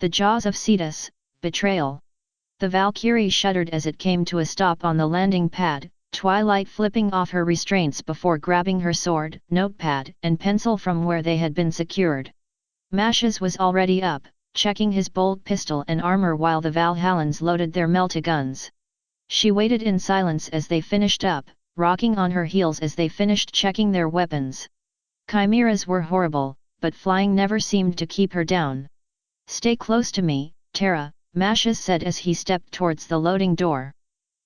The jaws of Cetus, Betrayal. The Valkyrie shuddered as it came to a stop on the landing pad, Twilight flipping off her restraints before grabbing her sword, notepad, and pencil from where they had been secured. Mashes was already up, checking his bolt pistol and armor while the Valhallans loaded their melta-guns. She waited in silence as they finished up, rocking on her heels as they finished checking their weapons. Chimeras were horrible, but flying never seemed to keep her down. "Stay close to me, Terra," Mashes said as he stepped towards the loading door.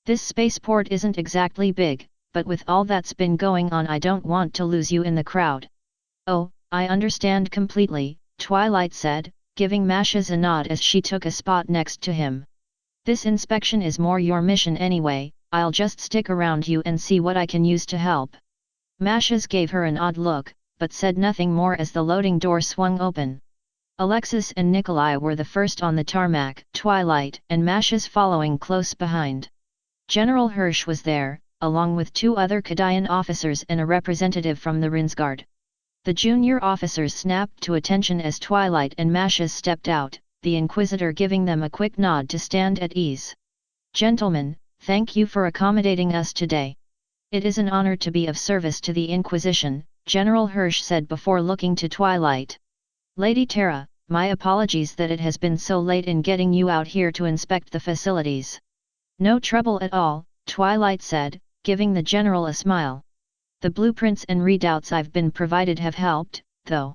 "This spaceport isn't exactly big, but with all that's been going on I don't want to lose you in the crowd." "Oh, I understand completely," Twilight said, giving Mashes a nod as she took a spot next to him. "This inspection is more your mission anyway, I'll just stick around you and see what I can use to help." Mashes gave her an odd look, but said nothing more as the loading door swung open. Alexis and Nikolai were the first on the tarmac, Twilight and Mashes following close behind. General Hirsch was there, along with 2 other Kadian officers and a representative from the Rinsguard. The junior officers snapped to attention as Twilight and Mashes stepped out, the Inquisitor giving them a quick nod to stand at ease. "Gentlemen, thank you for accommodating us today. It is an honor to be of service to the Inquisition," General Hirsch said before looking to Twilight. "Lady Terra, my apologies that it has been so late in getting you out here to inspect the facilities." "No trouble at all," Twilight said, giving the general a smile. "The blueprints and readouts I've been provided have helped, though."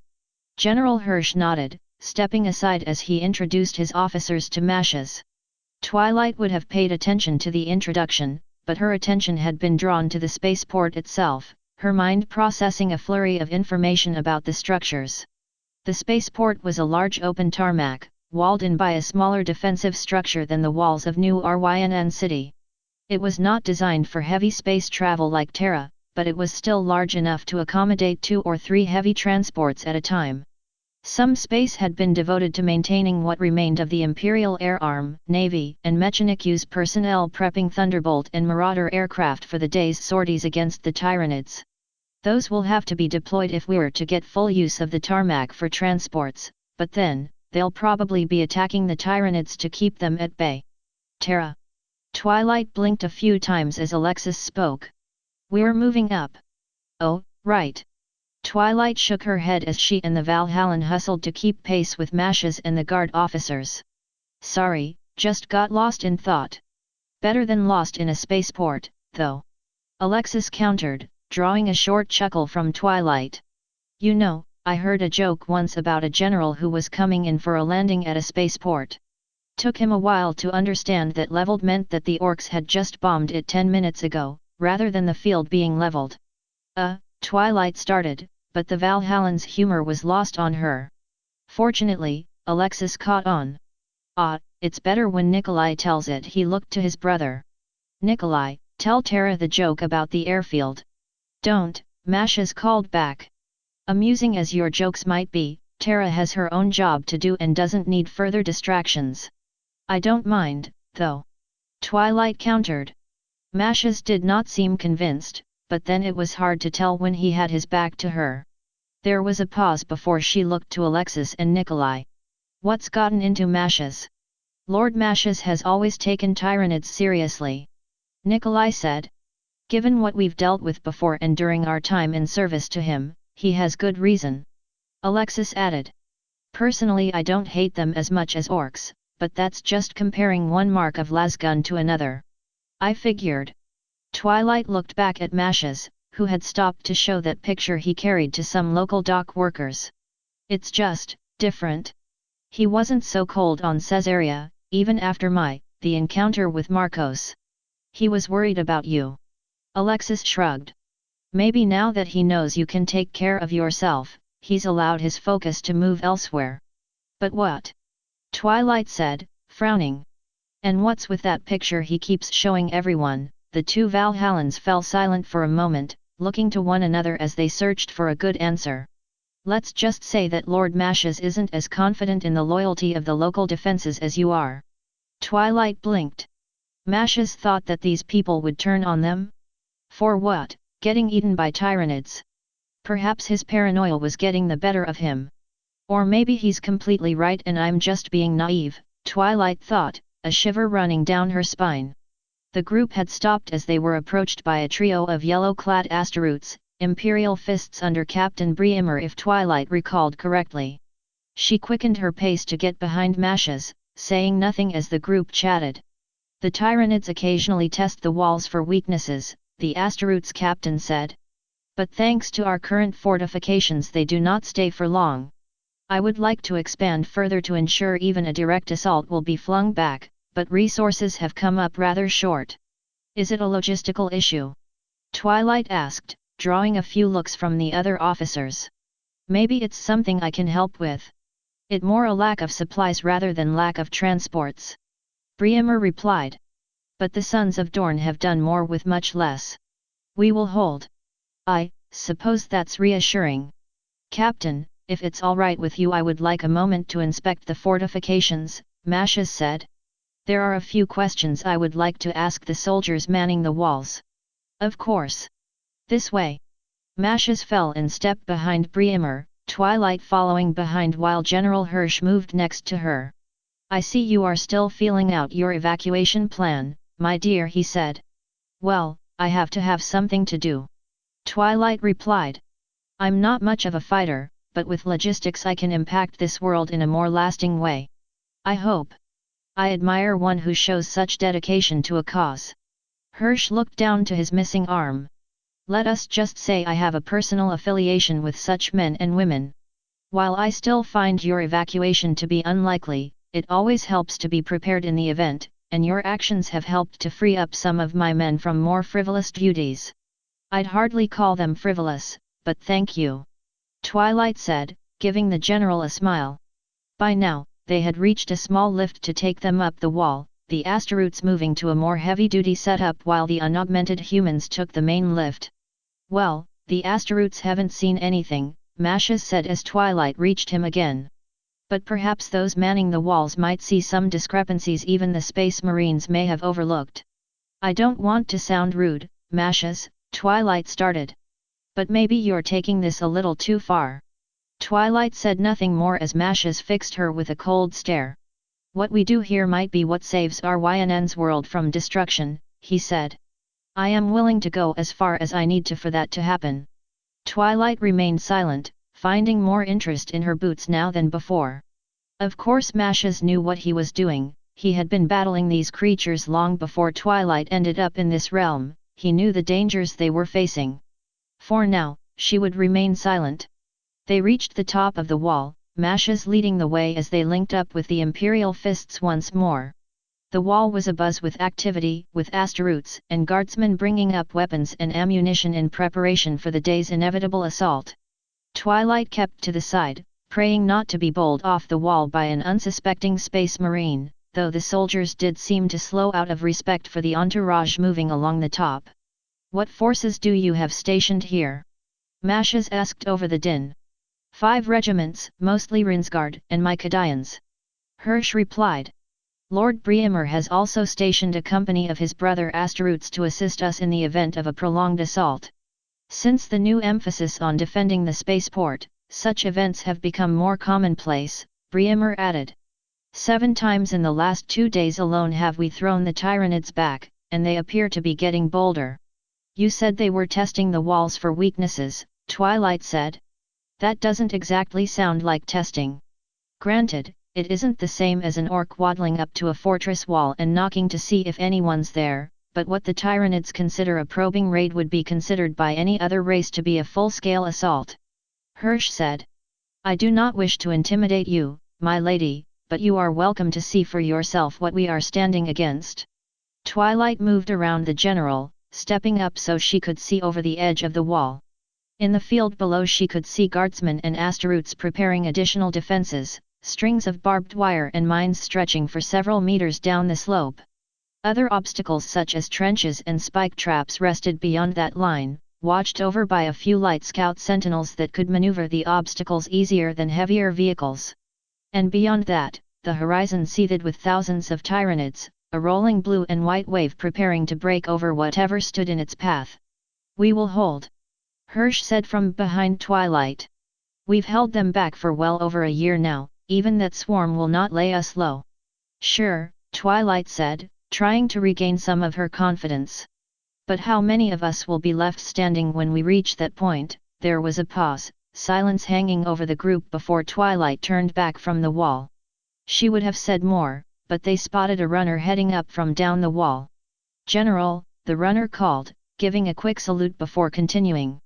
General Hirsch nodded, stepping aside as he introduced his officers to Mashes. Twilight would have paid attention to the introduction, but her attention had been drawn to the spaceport itself, her mind processing a flurry of information about the structures. The spaceport was a large open tarmac, walled in by a smaller defensive structure than the walls of New Rynn City. It was not designed for heavy space travel like Terra, but it was still large enough to accommodate 2 or 3 heavy transports at a time. Some space had been devoted to maintaining what remained of the Imperial Air Arm, Navy, and Mechanic-Use personnel prepping Thunderbolt and Marauder aircraft for the day's sorties against the Tyranids. Those will have to be deployed if we're to get full use of the tarmac for transports, but then, they'll probably be attacking the Tyranids to keep them at bay. "Terra." Twilight blinked a few times as Alexis spoke. "We're moving up." "Oh, right." Twilight shook her head as she and the Valhallan hustled to keep pace with Mashes and the guard officers. "Sorry, just got lost in thought." "Better than lost in a spaceport, though," Alexis countered, drawing a short chuckle from Twilight. "You know, I heard a joke once about a general who was coming in for a landing at a spaceport. Took him a while to understand that leveled meant that the orcs had just bombed it 10 minutes ago, rather than the field being leveled." Twilight started, but the Valhallan's humor was lost on her. Fortunately, Alexis caught on. It's better when Nikolai tells it," he looked to his brother. "Nikolai, tell Terra the joke about the airfield." "Don't," Mashes called back. "Amusing as your jokes might be, Terra has her own job to do and doesn't need further distractions." "I don't mind, though," Twilight countered. Mashes did not seem convinced, but then it was hard to tell when he had his back to her. There was a pause before she looked to Alexis and Nikolai. "What's gotten into Mashes?" "Lord Mashes has always taken Tyranids seriously," Nikolai said. "Given what we've dealt with before and during our time in service to him, he has good reason," Alexis added. "Personally I don't hate them as much as orcs, but that's just comparing one mark of lasgun to another." "I figured." Twilight looked back at Mashes, who had stopped to show that picture he carried to some local dock workers. "It's just different. He wasn't so cold on Caesarea, even after the encounter with Marcos. He was worried about you." Alexis shrugged. "Maybe now that he knows you can take care of yourself, he's allowed his focus to move elsewhere." "But what?" Twilight said, frowning. "And what's with that picture he keeps showing everyone?" The 2 Valhallans fell silent for a moment, looking to one another as they searched for a good answer. "Let's just say that Lord Mashes isn't as confident in the loyalty of the local defenses as you are." Twilight blinked. Mashes thought that these people would turn on them? For what? Getting eaten by Tyranids? Perhaps his paranoia was getting the better of him. Or maybe he's completely right and I'm just being naive, Twilight thought, a shiver running down her spine. The group had stopped as they were approached by a trio of yellow-clad Astaroths, Imperial fists under Captain Bremer if Twilight recalled correctly. She quickened her pace to get behind Mashes, saying nothing as the group chatted. The Tyranids occasionally test the walls for weaknesses, the Astaroth's captain said. But thanks to our current fortifications they do not stay for long. I would like to expand further to ensure even a direct assault will be flung back, but resources have come up rather short. Is it a logistical issue? Twilight asked, drawing a few looks from the other officers. Maybe it's something I can help with. It more a lack of supplies rather than lack of transports. Bremer replied. But the Sons of Dorn have done more with much less. We will hold. I suppose that's reassuring. Captain, if it's all right with you I would like a moment to inspect the fortifications, Mashes said. There are a few questions I would like to ask the soldiers manning the walls. Of course. This way. Mashes fell in step behind Bremer, Twilight following behind while General Hirsch moved next to her. I see you are still feeling out your evacuation plan, my dear, he said. Well, I have to have something to do. Twilight replied. I'm not much of a fighter, but with logistics I can impact this world in a more lasting way. I hope. I admire one who shows such dedication to a cause. Hirsch looked down to his missing arm. Let us just say I have a personal affiliation with such men and women. While I still find your evacuation to be unlikely, it always helps to be prepared in the event, and your actions have helped to free up some of my men from more frivolous duties. I'd hardly call them frivolous, but thank you. Twilight said, giving the general a smile. By now, they had reached a small lift to take them up the wall, the Astaroths moving to a more heavy-duty setup while the unaugmented humans took the main lift. Well, the Astaroths haven't seen anything, Mashes said as Twilight reached him again. But perhaps those manning the walls might see some discrepancies even the Space Marines may have overlooked. I don't want to sound rude, Mashes, Twilight started. But maybe you're taking this a little too far. Twilight said nothing more as Mashes fixed her with a cold stare. What we do here might be what saves our YNN's world from destruction, he said. I am willing to go as far as I need to for that to happen. Twilight remained silent, finding more interest in her boots now than before. Of course Mashes knew what he was doing, he had been battling these creatures long before Twilight ended up in this realm, he knew the dangers they were facing. For now, she would remain silent. They reached the top of the wall, Mashes leading the way as they linked up with the Imperial fists once more. The wall was abuzz with activity, with Astaroths and guardsmen bringing up weapons and ammunition in preparation for the day's inevitable assault. Twilight kept to the side, praying not to be bowled off the wall by an unsuspecting space marine, though the soldiers did seem to slow out of respect for the entourage moving along the top. What forces do you have stationed here? Mashes asked over the din. 5 regiments, mostly Rinsgard and Mycadians. Hirsch replied. Lord Bremer has also stationed a company of his brother Astaroths to assist us in the event of a prolonged assault. Since the new emphasis on defending the spaceport, such events have become more commonplace, Bremer added. 7 times in the last 2 days alone have we thrown the Tyranids back, and they appear to be getting bolder. You said they were testing the walls for weaknesses, Twilight said. That doesn't exactly sound like testing. Granted, it isn't the same as an orc waddling up to a fortress wall and knocking to see if anyone's there, but what the Tyranids consider a probing raid would be considered by any other race to be a full-scale assault. Hirsch said. I do not wish to intimidate you, my lady, but you are welcome to see for yourself what we are standing against. Twilight moved around the general, stepping up so she could see over the edge of the wall. In the field below she could see guardsmen and Astaroths preparing additional defenses, strings of barbed wire and mines stretching for several meters down the slope. Other obstacles such as trenches and spike traps rested beyond that line, watched over by a few light scout sentinels that could maneuver the obstacles easier than heavier vehicles. And beyond that, the horizon seethed with thousands of Tyranids, a rolling blue and white wave preparing to break over whatever stood in its path. We will hold. Hirsch said from behind Twilight. We've held them back for well over a year now, even that swarm will not lay us low. Sure, Twilight said, trying to regain some of her confidence. But how many of us will be left standing when we reach that point? There was a pause, silence hanging over the group before Twilight turned back from the wall. She would have said more, but they spotted a runner heading up from down the wall. General, the runner called, giving a quick salute before continuing.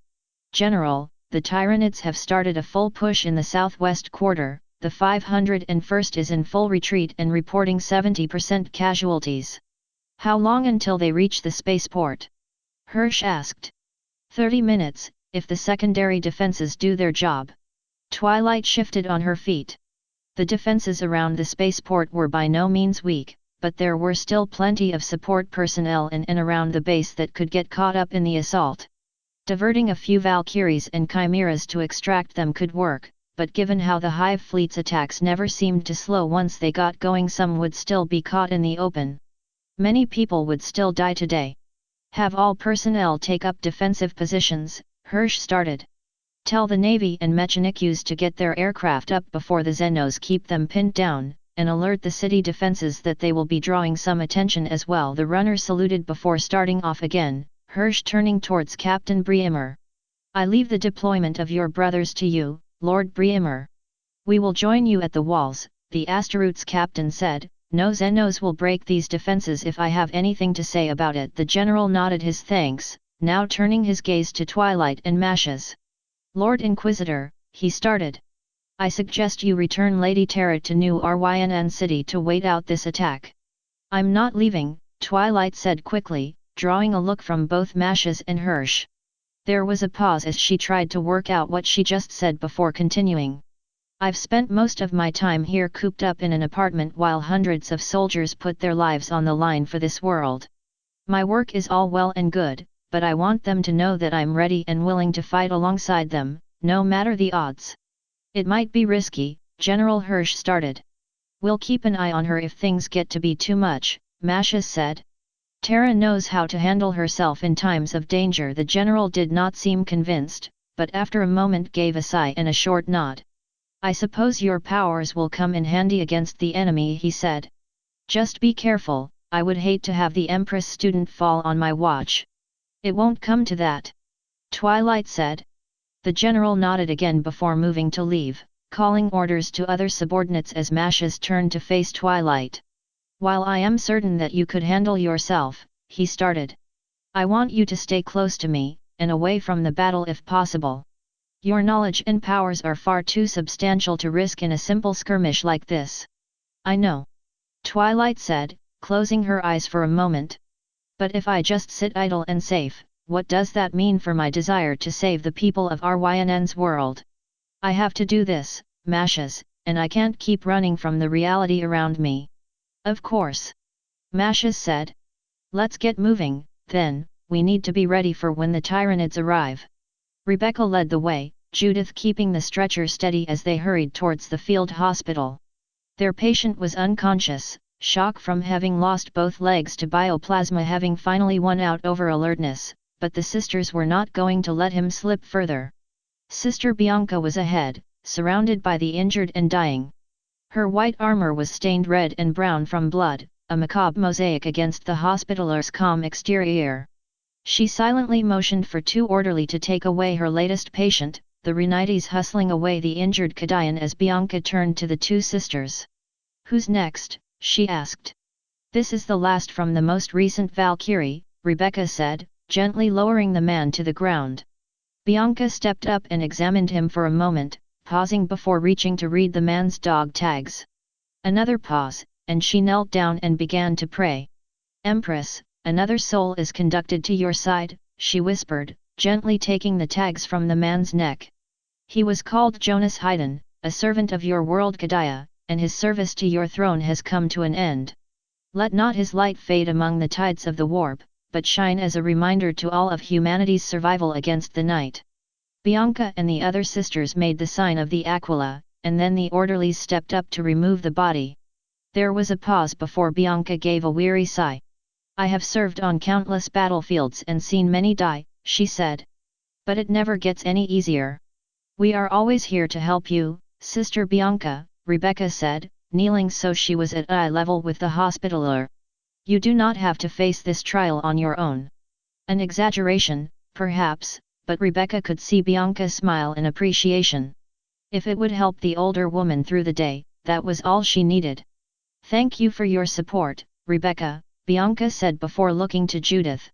General, the Tyranids have started a full push in the southwest quarter, the 501st is in full retreat and reporting 70% casualties. How long until they reach the spaceport? Hirsch asked. 30 minutes, if the secondary defenses do their job. Twilight shifted on her feet. The defenses around the spaceport were by no means weak, but there were still plenty of support personnel in and around the base that could get caught up in the assault. Diverting a few Valkyries and Chimeras to extract them could work, but given how the Hive fleet's attacks never seemed to slow once they got going, some would still be caught in the open. Many people would still die today. Have all personnel take up defensive positions, Hirsch started. Tell the Navy and Mechanics to get their aircraft up before the Xenos keep them pinned down, and alert the city defenses that they will be drawing some attention as well. The runner saluted before starting off again, Hirsch turning towards Captain Bremer. I leave the deployment of your brothers to you, Lord Bremer. We will join you at the walls, the Asteroot's captain said. No Xenos will break these defenses if I have anything to say about it. The general nodded his thanks, now turning his gaze to Twilight and Mashes. Lord Inquisitor, he started. I suggest you return Lady Terra to New Rynn City to wait out this attack. I'm not leaving, Twilight said quickly, drawing a look from both Mashes and Hirsch. There was a pause as she tried to work out what she just said before continuing. I've spent most of my time here cooped up in an apartment while hundreds of soldiers put their lives on the line for this world. My work is all well and good, but I want them to know that I'm ready and willing to fight alongside them, no matter the odds. It might be risky, General Hirsch started. We'll keep an eye on her if things get to be too much, Mashes said. Terra knows how to handle herself in times of danger. The general did not seem convinced, but after a moment gave a sigh and a short nod. I suppose your powers will come in handy against the enemy, he said. Just be careful, I would hate to have the Empress student fall on my watch. It won't come to that. Twilight said. The general nodded again before moving to leave, calling orders to other subordinates as Mashes turned to face Twilight. While I am certain that you could handle yourself, he started. I want you to stay close to me, and away from the battle if possible. Your knowledge and powers are far too substantial to risk in a simple skirmish like this. I know. Twilight said, closing her eyes for a moment. But if I just sit idle and safe, what does that mean for my desire to save the people of Rynn's world? I have to do this, Mashes, and I can't keep running from the reality around me. Of course. Mashes said. Let's get moving, then, we need to be ready for when the Tyranids arrive. Rebecca led the way, Judith keeping the stretcher steady as they hurried towards the field hospital. Their patient was unconscious, shock from having lost both legs to bioplasma having finally won out over alertness, but the sisters were not going to let him slip further. Sister Bianca was ahead, surrounded by the injured and dying. Her white armor was stained red and brown from blood, a macabre mosaic against the hospital's calm exterior. She silently motioned for two orderly to take away her latest patient, the Renites hustling away the injured Kadian as Bianca turned to the two sisters. Who's next? She asked. This is the last from the most recent Valkyrie, Rebecca said, gently lowering the man to the ground. Bianca stepped up and examined him for a moment, pausing before reaching to read the man's dog tags. Another pause, and she knelt down and began to pray. Empress, another soul is conducted to your side, she whispered, gently taking the tags from the man's neck. He was called Jonas Haydn, a servant of your world Kadaya, and his service to your throne has come to an end. Let not his light fade among the tides of the warp, but shine as a reminder to all of humanity's survival against the night. Bianca and the other sisters made the sign of the Aquila, and then the orderlies stepped up to remove the body. There was a pause before Bianca gave a weary sigh. I have served on countless battlefields and seen many die, she said. But it never gets any easier. We are always here to help you, Sister Bianca, Rebecca said, kneeling so she was at eye level with the hospitaller. You do not have to face this trial on your own. An exaggeration, perhaps, but Rebecca could see Bianca smile in appreciation. If it would help the older woman through the day, that was all she needed. Thank you for your support, Rebecca, Bianca said before looking to Judith.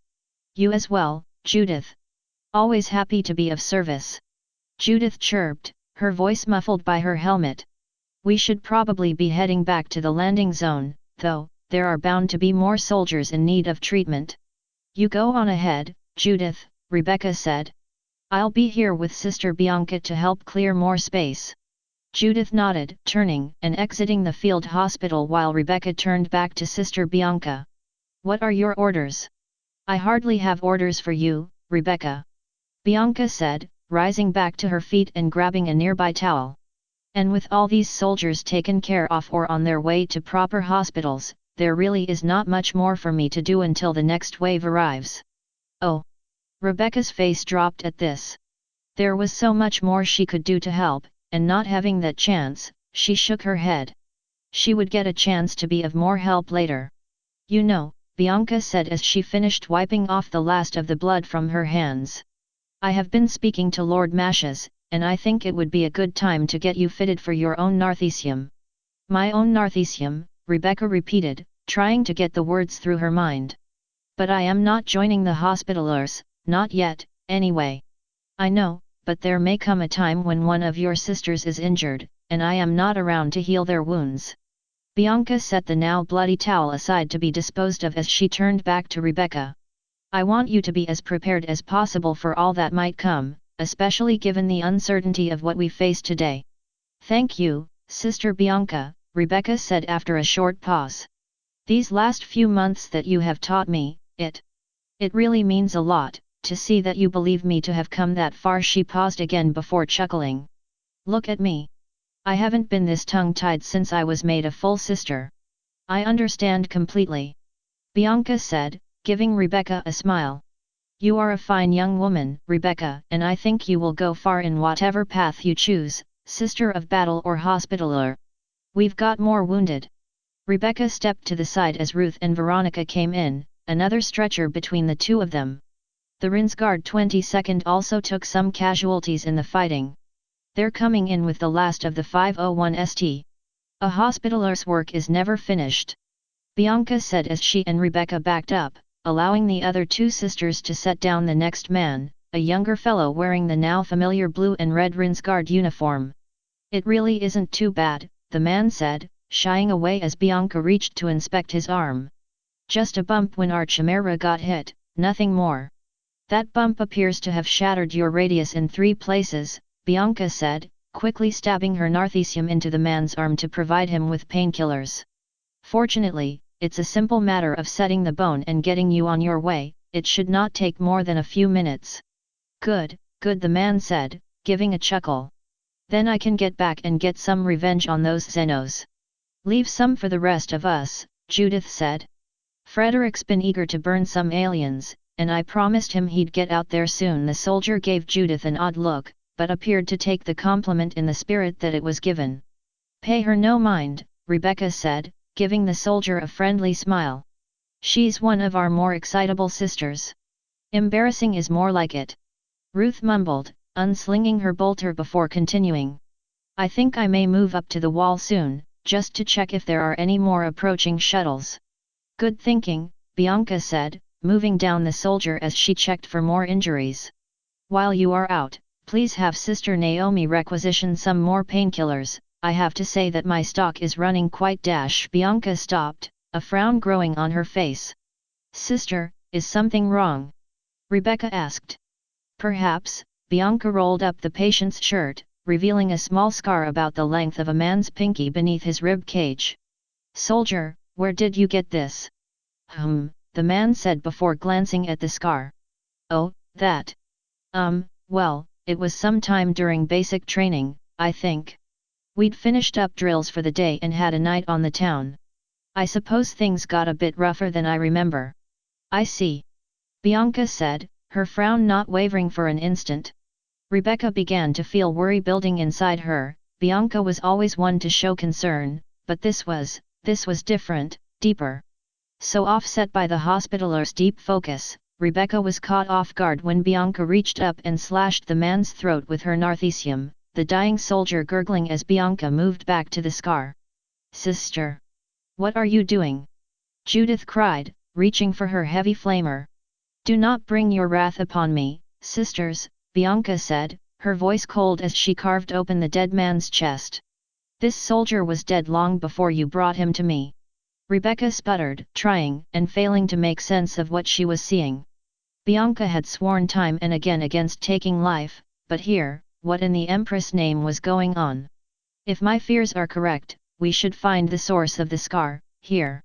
You as well, Judith. Always happy to be of service. Judith chirped, her voice muffled by her helmet. We should probably be heading back to the landing zone, though, there are bound to be more soldiers in need of treatment. You go on ahead, Judith, Rebecca said. I'll be here with Sister Bianca to help clear more space. Judith nodded, turning and exiting the field hospital while Rebecca turned back to Sister Bianca. What are your orders? I hardly have orders for you, Rebecca. Bianca said, rising back to her feet and grabbing a nearby towel. And with all these soldiers taken care of or on their way to proper hospitals, there really is not much more for me to do until the next wave arrives. Oh! Rebecca's face dropped at this. There was so much more she could do to help, and not having that chance, she shook her head. She would get a chance to be of more help later. You know, Bianca said as she finished wiping off the last of the blood from her hands. I have been speaking to Lord Mashes, and I think it would be a good time to get you fitted for your own Narthesium. My own Narthesium, Rebecca repeated, trying to get the words through her mind. But I am not joining the Hospitalers, not yet, anyway. I know, but there may come a time when one of your sisters is injured, and I am not around to heal their wounds. Bianca set the now bloody towel aside to be disposed of as she turned back to Rebecca. I want you to be as prepared as possible for all that might come, especially given the uncertainty of what we face today. Thank you, Sister Bianca, Rebecca said after a short pause. These last few months that you have taught me, it really means a lot, to see that you believe me to have come that far. She paused again before chuckling. Look at me. I haven't been this tongue-tied since I was made a full sister. I understand completely. Bianca said, giving Rebecca a smile. You are a fine young woman, Rebecca, and I think you will go far in whatever path you choose, sister of battle or hospitaller. We've got more wounded. Rebecca stepped to the side as Ruth and Veronica came in, another stretcher between the two of them. The Rinsgard 22nd also took some casualties in the fighting. They're coming in with the last of the 501 St. A hospitaler's work is never finished. Bianca said as she and Rebecca backed up, allowing the other two sisters to set down the next man, a younger fellow wearing the now familiar blue and red Rinsgard uniform. It really isn't too bad, the man said, shying away as Bianca reached to inspect his arm. Just a bump when our chimera got hit, nothing more. That bump appears to have shattered your radius in 3 places, Bianca said, quickly stabbing her Narthesium into the man's arm to provide him with painkillers. Fortunately, it's a simple matter of setting the bone and getting you on your way, it should not take more than a few minutes. Good, good, the man said, giving a chuckle. Then I can get back and get some revenge on those Xenos. Leave some for the rest of us, Judith said. Frederick's been eager to burn some aliens, and I promised him he'd get out there soon. The soldier gave Judith an odd look, but appeared to take the compliment in the spirit that it was given. Pay her no mind, Rebecca said, giving the soldier a friendly smile. She's one of our more excitable sisters. Embarrassing is more like it. Ruth mumbled, unslinging her bolter before continuing. I think I may move up to the wall soon, just to check if there are any more approaching shuttles. Good thinking, Bianca said, moving down the soldier as she checked for more injuries. While you are out, please have Sister Naomi requisition some more painkillers. I have to say that my stock is running quite dash. Bianca stopped, a frown growing on her face. Sister, is something wrong? Rebecca asked. Perhaps. Bianca rolled up the patient's shirt, revealing a small scar about the length of a man's pinky beneath his rib cage. Soldier, where did you get this? The man said before glancing at the scar. Oh, that. Well, it was some time during basic training, I think. We'd finished up drills for the day and had a night on the town. I suppose things got a bit rougher than I remember. I see. Bianca said, her frown not wavering for an instant. Rebecca began to feel worry building inside her. Bianca was always one to show concern, but this was different, deeper. So offset by the Hospitaler's deep focus, Rebecca was caught off guard when Bianca reached up and slashed the man's throat with her narthecium, the dying soldier gurgling as Bianca moved back to the scar. "Sister! What are you doing?" Judith cried, reaching for her heavy flamer. "Do not bring your wrath upon me, sisters," Bianca said, her voice cold as she carved open the dead man's chest. "This soldier was dead long before you brought him to me." Rebecca sputtered, trying and failing to make sense of what she was seeing. Bianca had sworn time and again against taking life, but here, what in the Empress' name was going on? "If my fears are correct, we should find the source of the scar, here."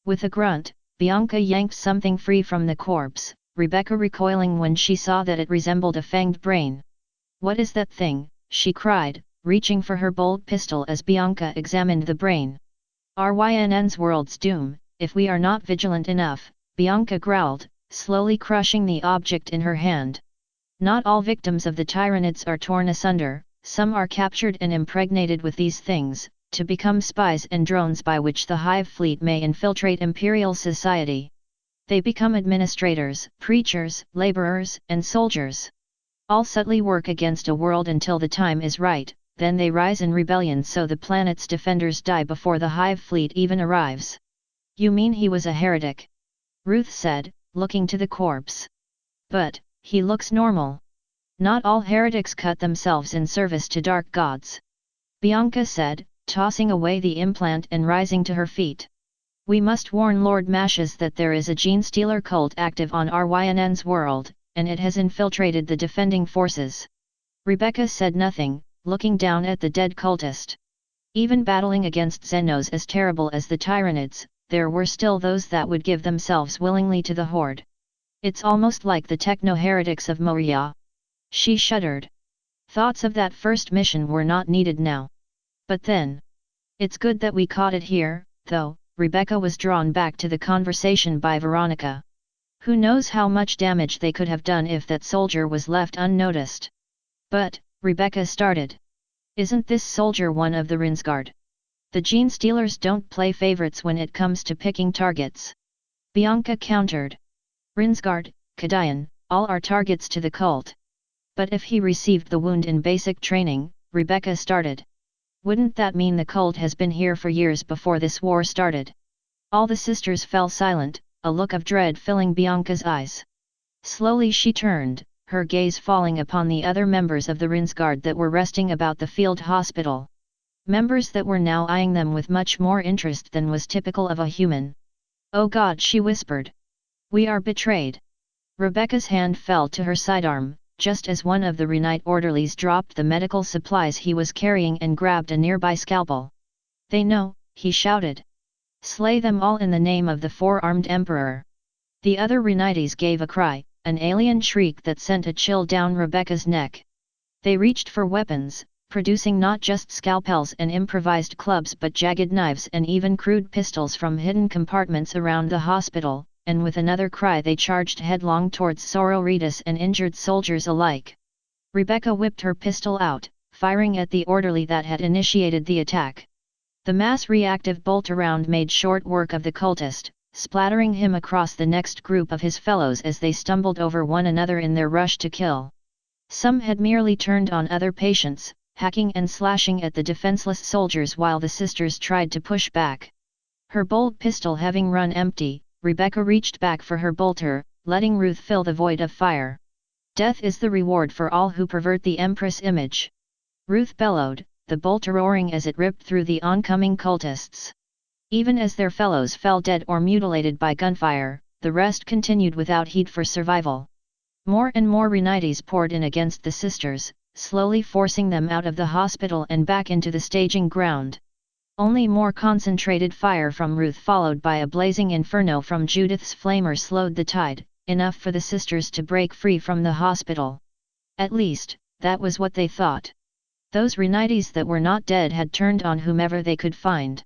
With a grunt, Bianca yanked something free from the corpse, Rebecca recoiling when she saw that it resembled a fanged brain. "What is that thing?" she cried, reaching for her bolt pistol as Bianca examined the brain. "Ryn's world's doom, if we are not vigilant enough," Bianca growled, slowly crushing the object in her hand. "Not all victims of the Tyranids are torn asunder, some are captured and impregnated with these things, to become spies and drones by which the Hive fleet may infiltrate imperial society. They become administrators, preachers, laborers, and soldiers. All subtly work against a world until the time is right, then they rise in rebellion so the planet's defenders die before the Hive fleet even arrives." "You mean he was a heretic?" Ruth said, looking to the corpse. "But, he looks normal. Not all heretics cut themselves in service to dark gods," Bianca said, tossing away the implant and rising to her feet. "We must warn Lord Mashes that there is a gene-stealer cult active on Ryn's world, and it has infiltrated the defending forces." Rebecca said nothing, looking down at the dead cultist. Even battling against Xenos as terrible as the Tyranids, there were still those that would give themselves willingly to the Horde. "It's almost like the techno-heretics of Moria." She shuddered. Thoughts of that first mission were not needed now. But then, "It's good that we caught it here, though." Rebecca was drawn back to the conversation by Veronica. "Who knows how much damage they could have done if that soldier was left unnoticed." "But," Rebecca started. "Isn't this soldier one of the Rinsguard? The gene stealers don't play favorites when it comes to picking targets." Bianca countered. "Rinsguard, Kadian, all are targets to the cult." "But if he received the wound in basic training," Rebecca started. "Wouldn't that mean the cult has been here for years before this war started?" All the sisters fell silent, a look of dread filling Bianca's eyes. Slowly she turned, her gaze falling upon the other members of the Rinsguard that were resting about the field hospital. Members that were now eyeing them with much more interest than was typical of a human. "Oh God," she whispered. "We are betrayed." Rebecca's hand fell to her sidearm, just as one of the Renite orderlies dropped the medical supplies he was carrying and grabbed a nearby scalpel. "They know," he shouted. "Slay them all in the name of the four-armed Emperor." The other Renites gave a cry, an alien shriek that sent a chill down Rebecca's neck. They reached for weapons, producing not just scalpels and improvised clubs but jagged knives and even crude pistols from hidden compartments around the hospital, and with another cry they charged headlong towards sororitas and injured soldiers alike. Rebecca whipped her pistol out, firing at the orderly that had initiated the attack. The mass reactive bolt around made short work of the cultist, splattering him across the next group of his fellows as they stumbled over one another in their rush to kill. Some had merely turned on other patients, hacking and slashing at the defenseless soldiers while the sisters tried to push back. Her bolt pistol having run empty, Rebecca reached back for her bolter, letting Ruth fill the void of fire. "Death is the reward for all who pervert the Empress image," Ruth bellowed, the bolt roaring as it ripped through the oncoming cultists. Even as their fellows fell dead or mutilated by gunfire, the rest continued without heed for survival. More and more Renites poured in against the sisters, slowly forcing them out of the hospital and back into the staging ground. Only more concentrated fire from Ruth followed by a blazing inferno from Judith's flamer slowed the tide, enough for the sisters to break free from the hospital. At least, that was what they thought. Those Renites that were not dead had turned on whomever they could find.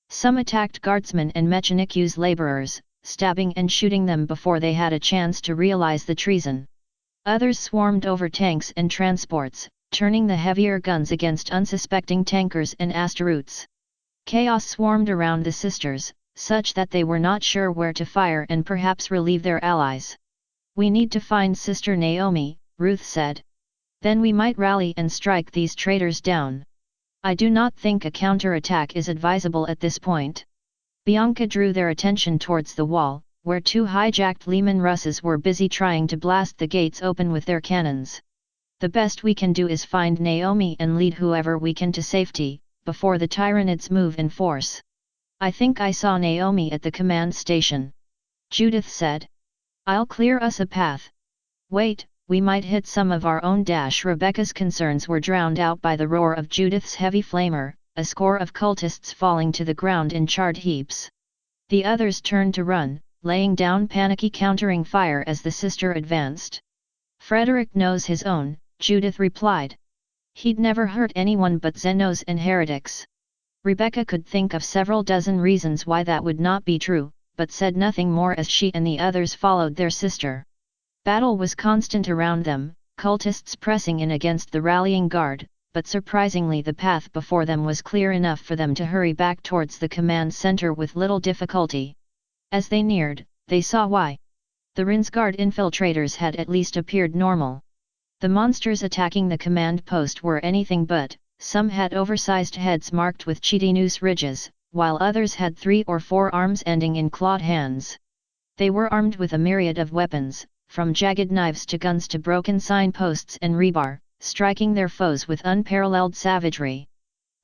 Some attacked guardsmen and Mechanicu's laborers, stabbing and shooting them before they had a chance to realize the treason. Others swarmed over tanks and transports, turning the heavier guns against unsuspecting tankers and asteroids. Chaos swarmed around the sisters, such that they were not sure where to fire and perhaps relieve their allies. "We need to find Sister Naomi," Ruth said. "Then we might rally and strike these traitors down. I do not think a counterattack is advisable at this point." Bianca drew their attention towards the wall, where two hijacked Lehman Russes were busy trying to blast the gates open with their cannons. "The best we can do is find Naomi and lead whoever we can to safety, before the Tyranids move in force." "I think I saw Naomi at the command station," Judith said. "I'll clear us a path." "Wait, we might hit some of our own." Rebecca's concerns were drowned out by the roar of Judith's heavy flamer, a score of cultists falling to the ground in charred heaps. The others turned to run, laying down panicky countering fire as the sister advanced. "Frederick knows his own," Judith replied. "He'd never hurt anyone but Xenos and heretics." Rebecca could think of several dozen reasons why that would not be true, but said nothing more as she and the others followed their sister. Battle was constant around them, cultists pressing in against the rallying guard, but surprisingly the path before them was clear enough for them to hurry back towards the command center with little difficulty. As they neared, they saw why. The Rinsguard infiltrators had at least appeared normal. The monsters attacking the command post were anything but. Some had oversized heads marked with chitinous ridges, while others had 3 or 4 arms ending in clawed hands. They were armed with a myriad of weapons, from jagged knives to guns to broken signposts and rebar, striking their foes with unparalleled savagery.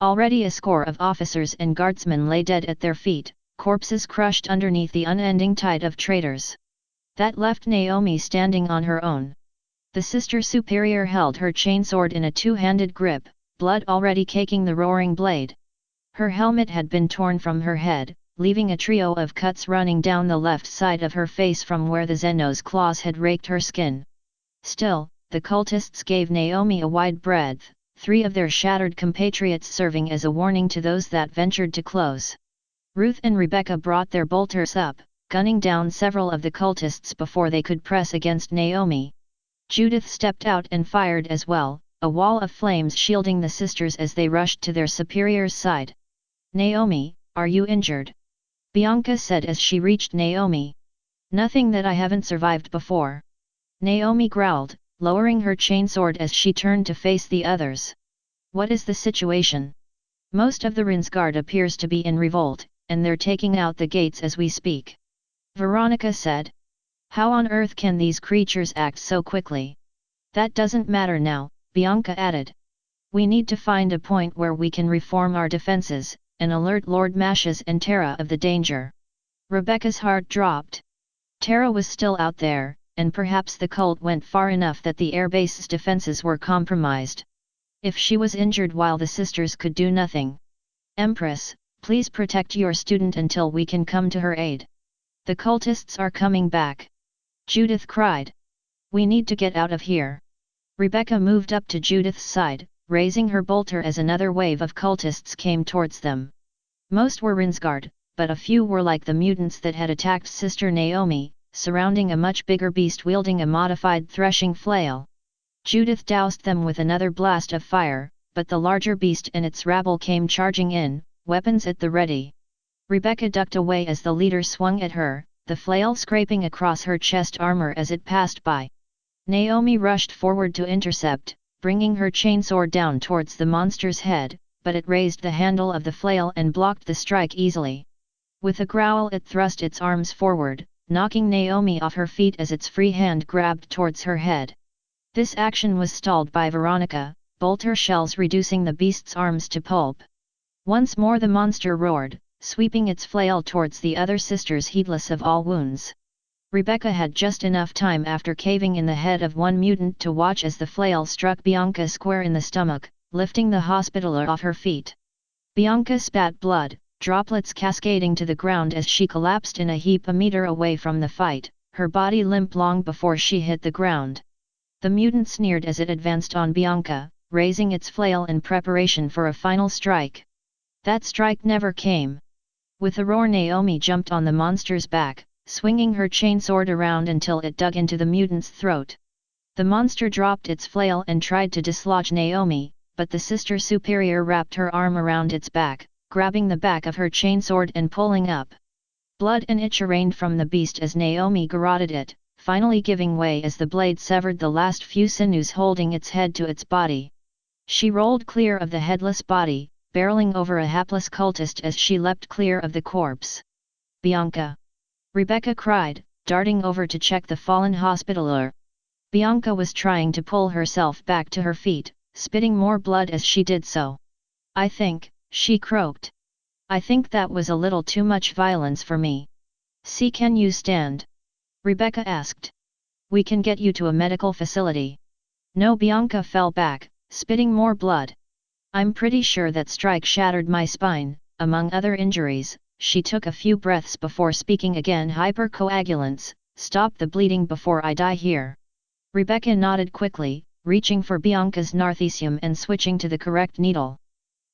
Already a score of officers and guardsmen lay dead at their feet, corpses crushed underneath the unending tide of traitors. That left Naomi standing on her own. The Sister Superior held her chainsword in a two-handed grip, blood already caking the roaring blade. Her helmet had been torn from her head, leaving a trio of cuts running down the left side of her face from where the Xenos' claws had raked her skin. Still, the cultists gave Naomi a wide breadth, 3 of their shattered compatriots serving as a warning to those that ventured to close. Ruth and Rebecca brought their bolters up, gunning down several of the cultists before they could press against Naomi. Judith stepped out and fired as well, a wall of flames shielding the sisters as they rushed to their superior's side. "Naomi, are you injured?" Bianca said as she reached Naomi. "Nothing that I haven't survived before," Naomi growled, lowering her chainsword as she turned to face the others. "What is the situation?" "Most of the Rinsguard appears to be in revolt, and they're taking out the gates as we speak," Veronica said. "How on earth can these creatures act so quickly?" "That doesn't matter now," Bianca added. "We need to find a point where we can reform our defenses, and alert Lord Mashes and Terra of the danger." Rebecca's heart dropped. Terra was still out there, and perhaps the cult went far enough that the airbase's defenses were compromised. If she was injured while the sisters could do nothing. "Empress, please protect your student until we can come to her aid. The cultists are coming back," Judith cried. "We need to get out of here." Rebecca moved up to Judith's side, raising her bolter as another wave of cultists came towards them. Most were Rinsguard, but a few were like the mutants that had attacked Sister Naomi, surrounding a much bigger beast wielding a modified threshing flail. Judith doused them with another blast of fire, but the larger beast and its rabble came charging in, weapons at the ready. Rebecca ducked away as the leader swung at her, the flail scraping across her chest armor as it passed by. Naomi rushed forward to intercept, bringing her chainsword down towards the monster's head, but it raised the handle of the flail and blocked the strike easily. With a growl it thrust its arms forward, knocking Naomi off her feet as its free hand grabbed towards her head. This action was stalled by Veronica, bolter shells reducing the beast's arms to pulp. Once more the monster roared, sweeping its flail towards the other sisters heedless of all wounds. Rebecca had just enough time after caving in the head of one mutant to watch as the flail struck Bianca square in the stomach, lifting the hospitaller off her feet. Bianca spat blood, droplets cascading to the ground as she collapsed in a heap a meter away from the fight, her body limp long before she hit the ground. The mutant sneered as it advanced on Bianca, raising its flail in preparation for a final strike. That strike never came. With a roar Naomi jumped on the monster's back, swinging her chainsword around until it dug into the mutant's throat. The monster dropped its flail and tried to dislodge Naomi, but the Sister Superior wrapped her arm around its back, grabbing the back of her chainsword and pulling up. Blood and itch rained from the beast as Naomi garroted it, finally giving way as the blade severed the last few sinews holding its head to its body. She rolled clear of the headless body, barreling over a hapless cultist as she leapt clear of the corpse. "Bianca!" Rebecca cried, darting over to check the fallen Hospitaller. Bianca was trying to pull herself back to her feet, spitting more blood as she did so. "I think," she croaked. "I think that was a little too much violence for me." "See, can you stand?" Rebecca asked. "We can get you to a medical facility." "No." Bianca fell back, spitting more blood. "I'm pretty sure that strike shattered my spine, among other injuries." She took a few breaths before speaking again. "Hypercoagulants, stop the bleeding before I die here." Rebecca nodded quickly, reaching for Bianca's narthecium and switching to the correct needle.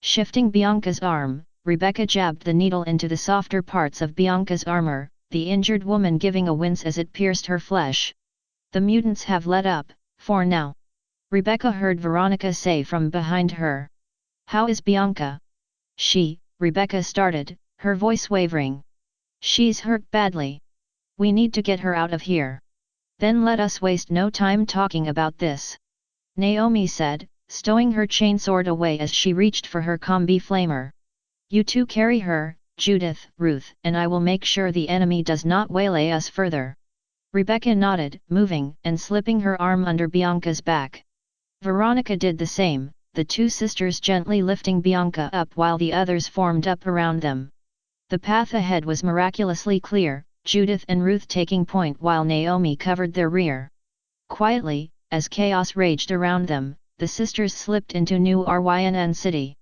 Shifting Bianca's arm, Rebecca jabbed the needle into the softer parts of Bianca's armor, the injured woman giving a wince as it pierced her flesh. "The mutants have let up, for now," Rebecca heard Veronica say from behind her. "How is Bianca?" Rebecca started, her voice wavering. "She's hurt badly. We need to get her out of here." "Then let us waste no time talking about this," Naomi said, stowing her chainsword away as she reached for her combi flamer. "You two carry her, Judith, Ruth, and I will make sure the enemy does not waylay us further." Rebecca nodded, moving and slipping her arm under Bianca's back. Veronica did the same, the two sisters gently lifting Bianca up while the others formed up around them. The path ahead was miraculously clear, Judith and Ruth taking point while Naomi covered their rear. Quietly, as chaos raged around them, the sisters slipped into New Rynn City.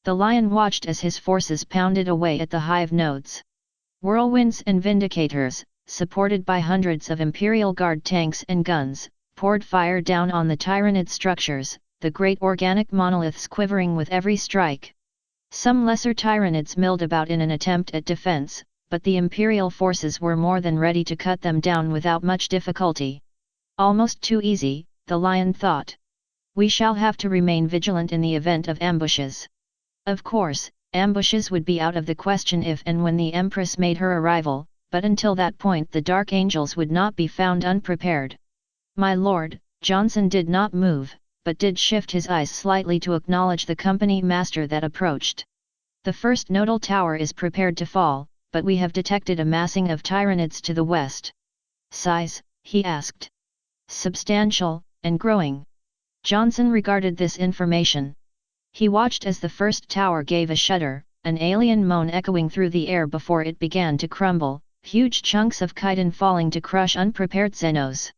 The Lion watched as his forces pounded away at the hive nodes. Whirlwinds and Vindicators, supported by hundreds of Imperial Guard tanks and guns, poured fire down on the Tyranid structures, the great organic monoliths quivering with every strike. Some lesser Tyranids milled about in an attempt at defense, but the Imperial forces were more than ready to cut them down without much difficulty. Almost too easy, the Lion thought. "We shall have to remain vigilant in the event of ambushes." Of course, ambushes would be out of the question if and when the Empress made her arrival, but until that point the Dark Angels would not be found unprepared. "My lord," Johnson did not move, but did shift his eyes slightly to acknowledge the company master that approached. "The first nodal tower is prepared to fall, but we have detected a massing of Tyranids to the west." "Size?" he asked. "Substantial, and growing." Johnson regarded this information. He watched as the first tower gave a shudder, an alien moan echoing through the air before it began to crumble, huge chunks of chitin falling to crush unprepared Xenos.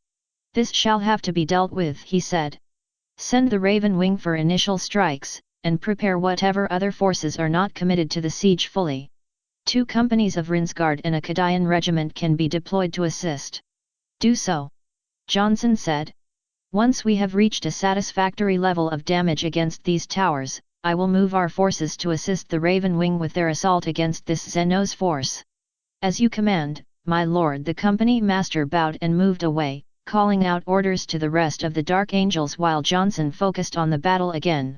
"This shall have to be dealt with," he said. "Send the Raven Wing for initial strikes, and prepare whatever other forces are not committed to the siege fully. 2 companies of Rinsguard and a Kadayan regiment can be deployed to assist." "Do so," Johnson said. "Once we have reached a satisfactory level of damage against these towers, I will move our forces to assist the Raven Wing with their assault against this Xenos force." "As you command, my lord." The company master bowed and moved away, calling out orders to the rest of the Dark Angels while Johnson focused on the battle again.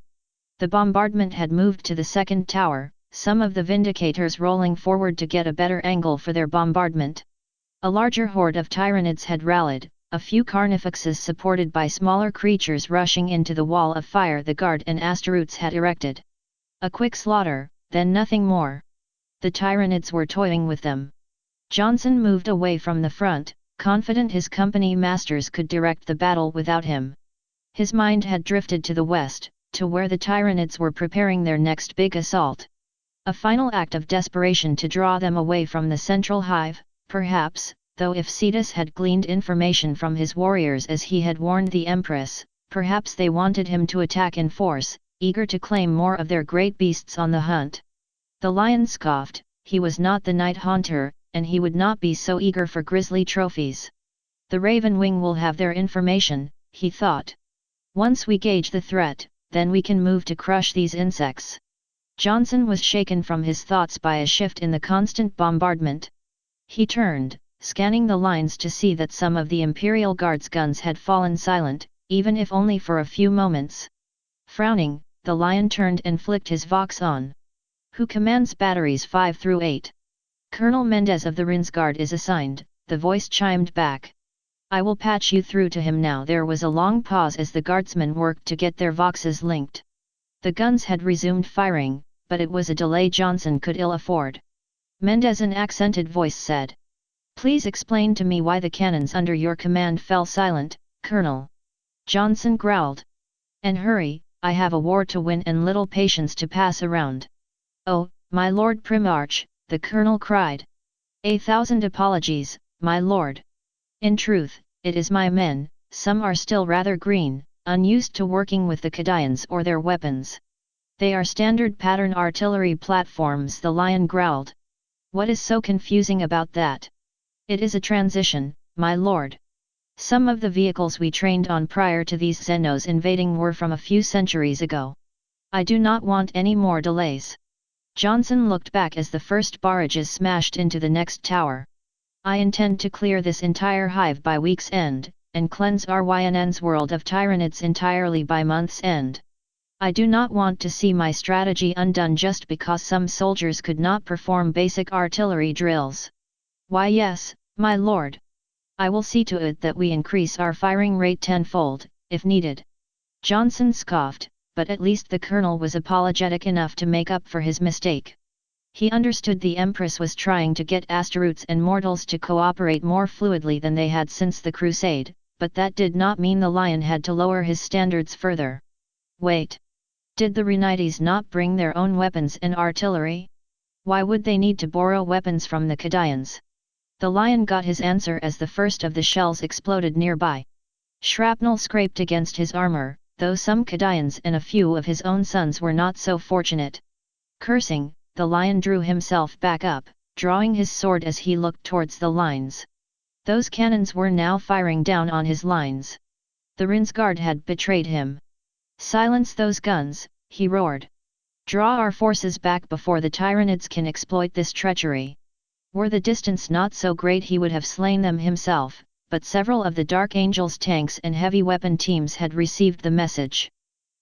The bombardment had moved to the second tower, some of the Vindicators rolling forward to get a better angle for their bombardment. A larger horde of Tyranids had rallied, a few Carnifexes supported by smaller creatures rushing into the wall of fire the Guard and Asteroutes had erected. A quick slaughter, then nothing more. The Tyranids were toying with them. Johnson moved away from the front, confident his company masters could direct the battle without him. His mind had drifted to the west, to where the Tyranids were preparing their next big assault. A final act of desperation to draw them away from the central hive, perhaps, though if Cetus had gleaned information from his warriors as he had warned the Empress, perhaps they wanted him to attack in force, eager to claim more of their great beasts on the hunt. The Lion scoffed, he was not the Night Haunter, and he would not be so eager for grisly trophies. "The Raven Wing will have their information," he thought. "Once we gauge the threat, then we can move to crush these insects." Johnson was shaken from his thoughts by a shift in the constant bombardment. He turned, scanning the lines to see that some of the Imperial Guard's guns had fallen silent, even if only for a few moments. Frowning, the Lion turned and flicked his Vox on. "Who commands batteries 5 through 8? "Colonel Mendez of the Rinsguard is assigned," the voice chimed back. "I will patch you through to him now." There was a long pause as the guardsmen worked to get their Voxes linked. The guns had resumed firing, but it was a delay Johnson could ill afford. Mendez, an accented voice said. "Please explain to me why the cannons under your command fell silent, Colonel." Johnson growled. "And hurry, I have a war to win and little patience to pass around." "Oh, my Lord Primarch," the Colonel cried. "1,000 apologies, my lord. In truth, it is my men, some are still rather green, unused to working with the Kadians or their weapons. They are standard pattern artillery platforms," the Lion growled. "What is so confusing about that?" "It is a transition, my lord. Some of the vehicles we trained on prior to these Xenos invading were from a few centuries ago. I do not want any more delays." Johnson looked back as the first barrages smashed into the next tower. "I intend to clear this entire hive by week's end, and cleanse Rynn's world of Tyranids entirely by month's end. I do not want to see my strategy undone just because some soldiers could not perform basic artillery drills. Why yes, my lord. I will see to it that we increase our firing rate tenfold, if needed." Johnson scoffed, but at least the colonel was apologetic enough to make up for his mistake. He understood the Empress was trying to get Astaroths and mortals to cooperate more fluidly than they had since the Crusade, but that did not mean the Lion had to lower his standards further. Wait. Did the Rhinites not bring their own weapons and artillery? Why would they need to borrow weapons from the Kadians? The Lion got his answer as the first of the shells exploded nearby. Shrapnel scraped against his armor, though some Kadians and a few of his own sons were not so fortunate. Cursing, the Lion drew himself back up, drawing his sword as he looked towards the lines. Those cannons were now firing down on his lines. The Rinsguard had betrayed him. "Silence those guns," he roared. "Draw our forces back before the Tyranids can exploit this treachery." Were the distance not so great he would have slain them himself, but several of the Dark Angel's tanks and heavy weapon teams had received the message.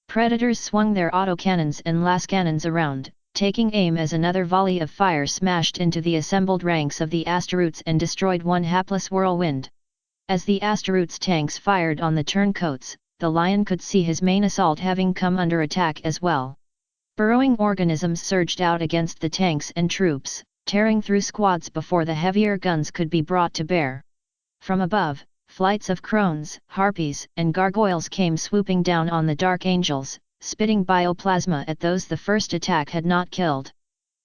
Predators swung their autocannons and lascannons around, taking aim as another volley of fire smashed into the assembled ranks of the Astaroths and destroyed one hapless whirlwind. As the Astaroths tanks fired on the turncoats, the Lion could see his main assault having come under attack as well. Burrowing organisms surged out against the tanks and troops, tearing through squads before the heavier guns could be brought to bear. From above, flights of crones, harpies, and gargoyles came swooping down on the Dark Angels, spitting bioplasma at those the first attack had not killed.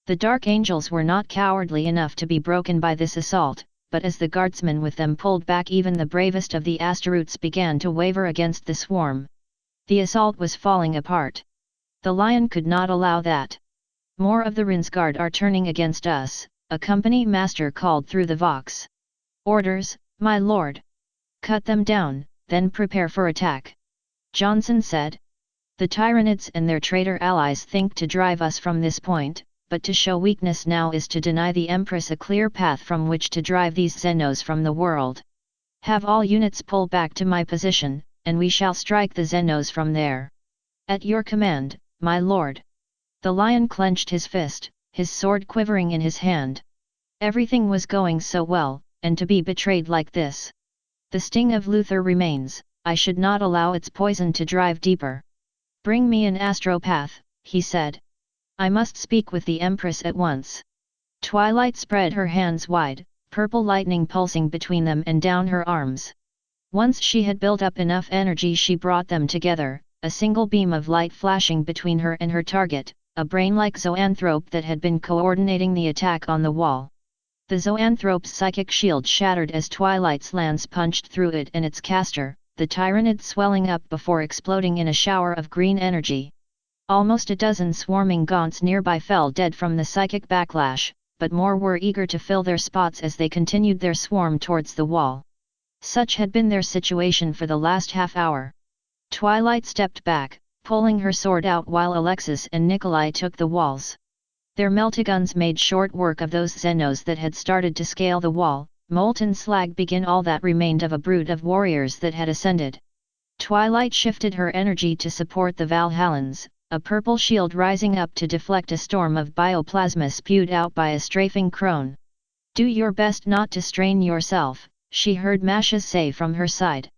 The Dark Angels were not cowardly enough to be broken by this assault, but as the guardsmen with them pulled back, even the bravest of the Astaroths began to waver against the swarm. The assault was falling apart. The Lion could not allow that. "More of the Rinsguard are turning against us," a company master called through the Vox. "Orders, my lord. Cut them down, then prepare for attack," Johnson said. "The Tyranids and their traitor allies think to drive us from this point, but to show weakness now is to deny the Empress a clear path from which to drive these Xenos from the world. Have all units pull back to my position, and we shall strike the Xenos from there." "At your command, my lord." The Lion clenched his fist, his sword quivering in his hand. Everything was going so well, and to be betrayed like this. "The sting of Luther remains, I should not allow its poison to drive deeper." "Bring me an astropath," he said. "I must speak with the Empress at once." Twilight spread her hands wide, purple lightning pulsing between them and down her arms. Once she had built up enough energy, she brought them together, a single beam of light flashing between her and her target, a brain-like zoanthrope that had been coordinating the attack on the wall. The zoanthrope's psychic shield shattered as Twilight's lance punched through it and its caster, the Tyranid swelling up before exploding in a shower of green energy. Almost a dozen swarming gaunts nearby fell dead from the psychic backlash, but more were eager to fill their spots as they continued their swarm towards the wall. Such had been their situation for the last half hour. Twilight stepped back, pulling her sword out while Alexis and Nikolai took the walls. Their meltaguns made short work of those Xenos that had started to scale the wall, molten slag began all that remained of a brood of warriors that had ascended. Twilight shifted her energy to support the Valhallans, a purple shield rising up to deflect a storm of bioplasma spewed out by a strafing crone. "Do your best not to strain yourself," she heard Masha say from her side.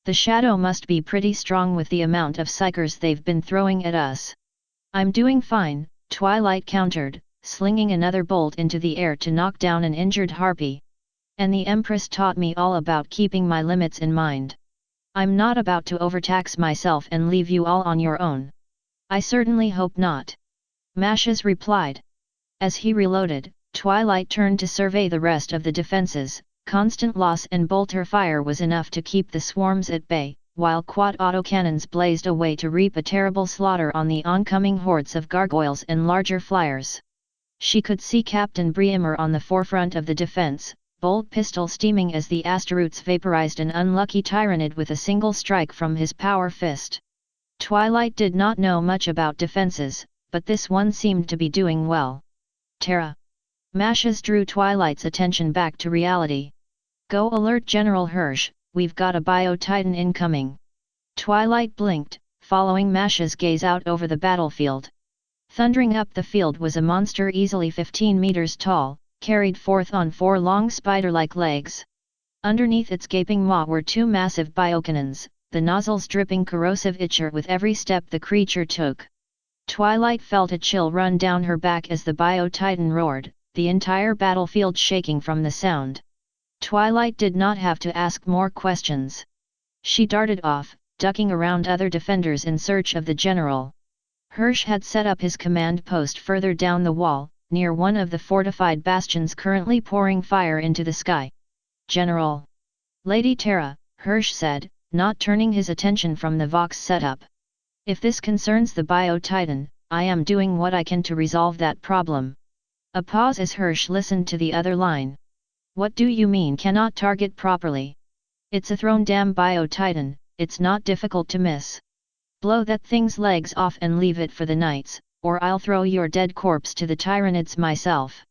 "The shadow must be pretty strong with the amount of psychers they've been throwing at us." "I'm doing fine," Twilight countered, slinging another bolt into the air to knock down an injured harpy. "And the Empress taught me all about keeping my limits in mind. I'm not about to overtax myself and leave you all on your own." "I certainly hope not," Mashes replied. As he reloaded, Twilight turned to survey the rest of the defenses. Constant loss and bolter fire was enough to keep the swarms at bay, while quad autocannons blazed away to reap a terrible slaughter on the oncoming hordes of gargoyles and larger flyers. She could see Captain Bremer on the forefront of the defense, bolt pistol steaming as the Asteroutes vaporized an unlucky Tyrannid with a single strike from his power fist. Twilight did not know much about defenses, but this one seemed to be doing well. "Terra!" Mashes drew Twilight's attention back to reality. "Go alert General Hirsch, we've got a bio-titan incoming." Twilight blinked, following Masha's gaze out over the battlefield. Thundering up the field was a monster easily 15 meters tall, carried forth on 4 long spider-like legs. Underneath its gaping maw were 2 massive biocannons, the nozzles dripping corrosive ichor with every step the creature took. Twilight felt a chill run down her back as the bio-titan roared, the entire battlefield shaking from the sound. Twilight did not have to ask more questions. She darted off, ducking around other defenders in search of the general. Hirsch had set up his command post further down the wall, near one of the fortified bastions currently pouring fire into the sky. "General." "Lady Terra," Hirsch said, not turning his attention from the Vox setup. "If this concerns the Bio-Titan, I am doing what I can to resolve that problem." A pause as Hirsch listened to the other line. "What do you mean cannot target properly?" "It's a thrown damn Bio-Titan, it's not difficult to miss. Blow that thing's legs off and leave it for the Knights, or I'll throw your dead corpse to the Tyrannids myself."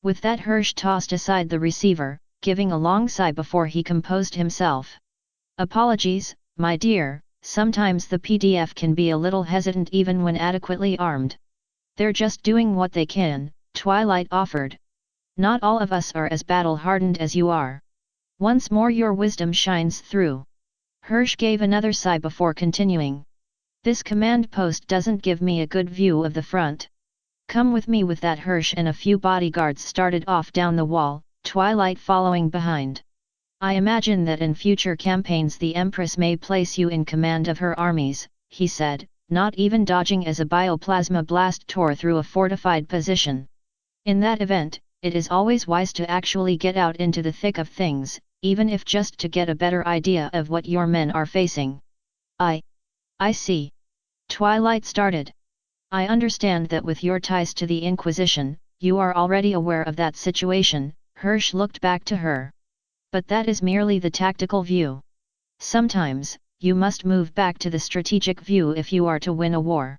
With that Hirsch tossed aside the receiver, giving a long sigh before he composed himself. "Apologies, my dear, sometimes the PDF can be a little hesitant even when adequately armed." "They're just doing what they can," Twilight offered. "Not all of us are as battle-hardened as you are. Once more your wisdom shines through." Hirsch gave another sigh before continuing. "This command post doesn't give me a good view of the front. Come with me." With that Hirsch and a few bodyguards started off down the wall, Twilight following behind. "I imagine that in future campaigns the Empress may place you in command of her armies," he said, not even dodging as a bioplasma blast tore through a fortified position. "In that event, it is always wise to actually get out into the thick of things, even if just to get a better idea of what your men are facing." I see." Twilight started. "I understand that with your ties to the Inquisition, you are already aware of that situation." Hirsch looked back to her. "But that is merely the tactical view. Sometimes, you must move back to the strategic view if you are to win a war.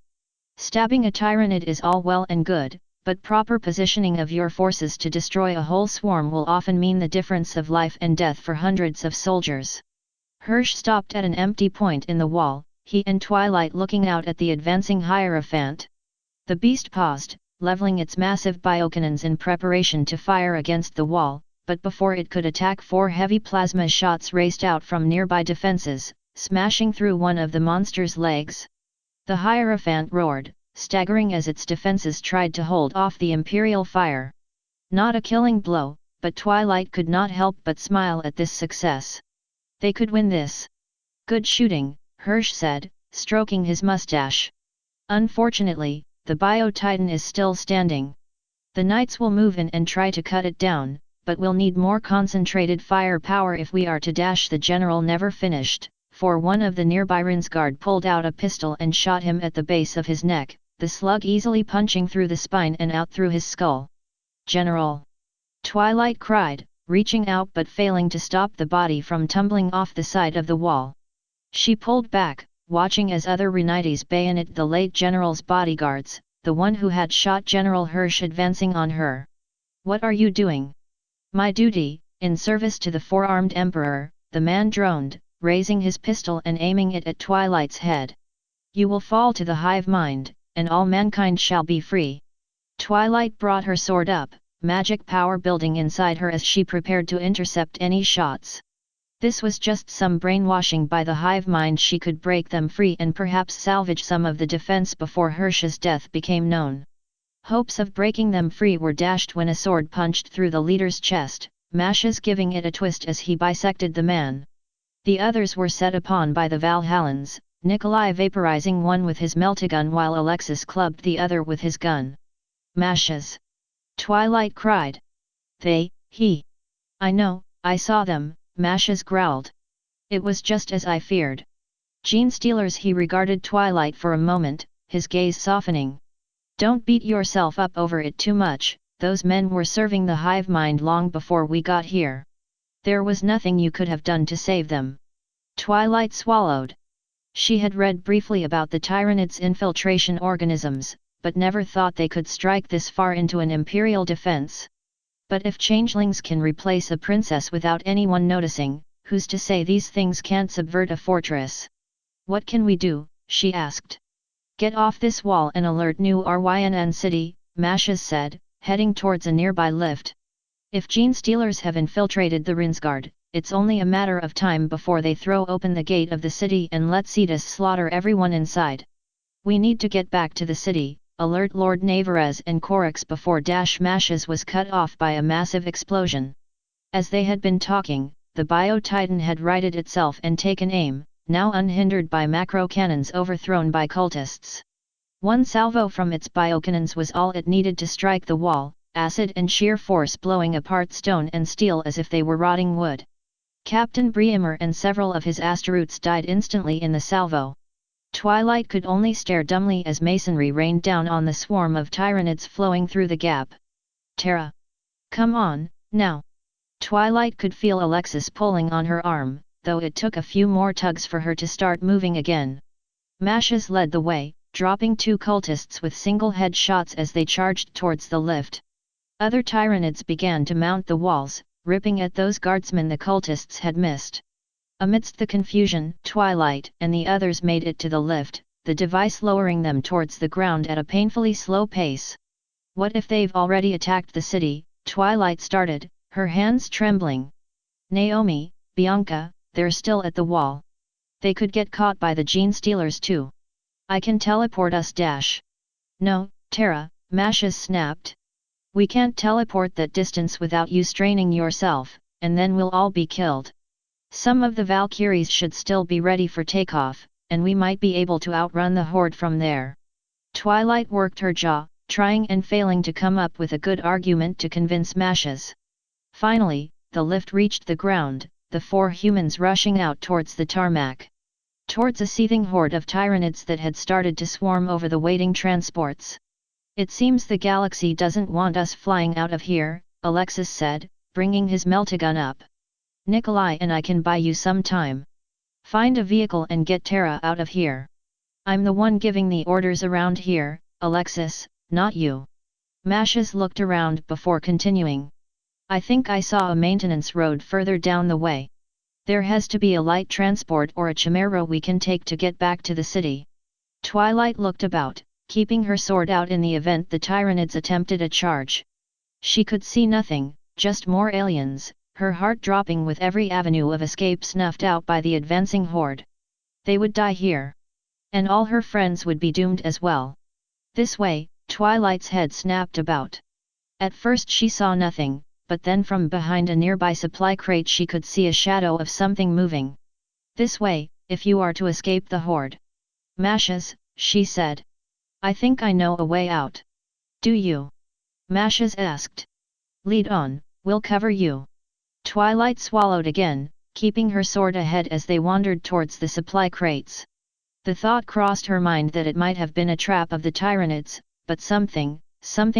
Stabbing a Tyrannid is all well and good, but proper positioning of your forces to destroy a whole swarm will often mean the difference of life and death for hundreds of soldiers." Hirsch stopped at an empty point in the wall, he and Twilight looking out at the advancing Hierophant. The beast paused, leveling its massive biocannons in preparation to fire against the wall, but before it could attack 4 heavy plasma shots raced out from nearby defenses, smashing through one of the monster's legs. The Hierophant roared, staggering as its defenses tried to hold off the Imperial fire. Not a killing blow, but Twilight could not help but smile at this success. They could win this. "Good shooting," Hirsch said, stroking his mustache. "Unfortunately, the Bio-Titan is still standing. The Knights will move in and try to cut it down, but we'll need more concentrated firepower if we are to dash." The general never finished, for one of the nearby Rinsguard pulled out a pistol and shot him at the base of his neck, the slug easily punching through the spine and out through his skull. "General!" Twilight cried, reaching out but failing to stop the body from tumbling off the side of the wall. She pulled back, watching as other Renites bayonet the late general's bodyguards, the one who had shot General Hirsch advancing on her. "What are you doing?" "My duty," in service to the four-armed emperor, the man droned, raising his pistol and aiming it at Twilight's head. You will fall to the hive mind, and all mankind shall be free. Twilight brought her sword up, magic power building inside her as she prepared to intercept any shots. This was just some brainwashing by the hive mind. She could break them free and perhaps salvage some of the defense before Hirsch's death became known. Hopes of breaking them free were dashed when a sword punched through the leader's chest, Mashes giving it a twist as he bisected the man. The others were set upon by the Valhallans, Nikolai vaporizing one with his meltagun while Alexis clubbed the other with his gun. Mashes! Twilight cried. He. I know, I saw them, Mashes growled. It was just as I feared. Gene Stealers. He regarded Twilight for a moment, his gaze softening. Don't beat yourself up over it too much, those men were serving the hive mind long before we got here. There was nothing you could have done to save them. Twilight swallowed. She had read briefly about the Tyranids' infiltration organisms, but never thought they could strike this far into an imperial defense. But if changelings can replace a princess without anyone noticing, who's to say these things can't subvert a fortress? What can we do? She asked. Get off this wall and alert New Rynn City, Mashes said, heading towards a nearby lift. If Gene Stealers have infiltrated the Rinsgard, it's only a matter of time before they throw open the gate of the city and let Cetus slaughter everyone inside. We need to get back to the city, alert Lord Navarez and Corax before Mashes was cut off by a massive explosion. As they had been talking, the Bio-Titan had righted itself and taken aim, now unhindered by macro cannons overthrown by cultists. One salvo from its biocannons was all it needed to strike the wall, acid and sheer force blowing apart stone and steel as if they were rotting wood. Captain Breamer and several of his Asteroutes died instantly in the salvo. Twilight could only stare dumbly as masonry rained down on the swarm of Tyranids flowing through the gap. Terra! Come on, now! Twilight could feel Alexis pulling on her arm, though it took a few more tugs for her to start moving again. Mashes led the way, dropping two cultists with single head shots as they charged towards the lift. Other Tyranids began to mount the walls, ripping at those guardsmen the cultists had missed. Amidst the confusion, Twilight and the others made it to the lift, the device lowering them towards the ground at a painfully slow pace. What if they've already attacked the city? Twilight started, her hands trembling. Naomi, Bianca, they're still at the wall. They could get caught by the Gene Stealers too. I can teleport us. No, Terra, Mashes snapped. We can't teleport that distance without you straining yourself, and then we'll all be killed. Some of the Valkyries should still be ready for takeoff, and we might be able to outrun the horde from there. Twilight worked her jaw, trying and failing to come up with a good argument to convince Mashes. Finally, the lift reached the ground, the four humans rushing out towards the tarmac. Towards a seething horde of Tyranids that had started to swarm over the waiting transports. It seems the galaxy doesn't want us flying out of here, Alexis said, bringing his meltagun up. Nikolai and I can buy you some time. Find a vehicle and get Terra out of here. I'm the one giving the orders around here, Alexis, not you. Mashes looked around before continuing. I think I saw a maintenance road further down the way. There has to be a light transport or a chimera we can take to get back to the city. Twilight looked about, keeping her sword out in the event the Tyranids attempted a charge. She could see nothing, just more aliens, her heart dropping with every avenue of escape snuffed out by the advancing horde. They would die here. And all her friends would be doomed as well. This way, Twilight's head snapped about. At first she saw nothing, but then from behind a nearby supply crate she could see a shadow of something moving. This way, if you are to escape the horde. Mashes, she said. I think I know a way out. Do you? Mashes asked. Lead on, we'll cover you. Twilight swallowed again, keeping her sword ahead as they wandered towards the supply crates. The thought crossed her mind that it might have been a trap of the Tyranids, but something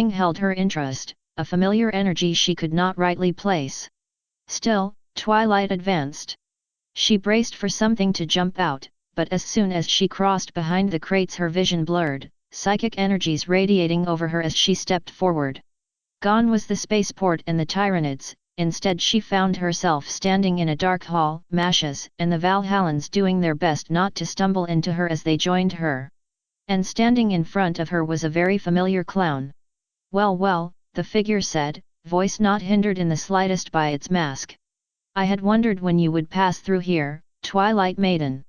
held her interest, a familiar energy she could not rightly place. Still, Twilight advanced. She braced for something to jump out, but as soon as she crossed behind the crates her vision blurred, psychic energies radiating over her as she stepped forward. Gone was the spaceport and the Tyranids, instead she found herself standing in a dark hall, Mashes and the Valhallans doing their best not to stumble into her as they joined her. And standing in front of her was a very familiar clown. Well well, the figure said, voice not hindered in the slightest by its mask. I had wondered when you would pass through here, Twilight Maiden.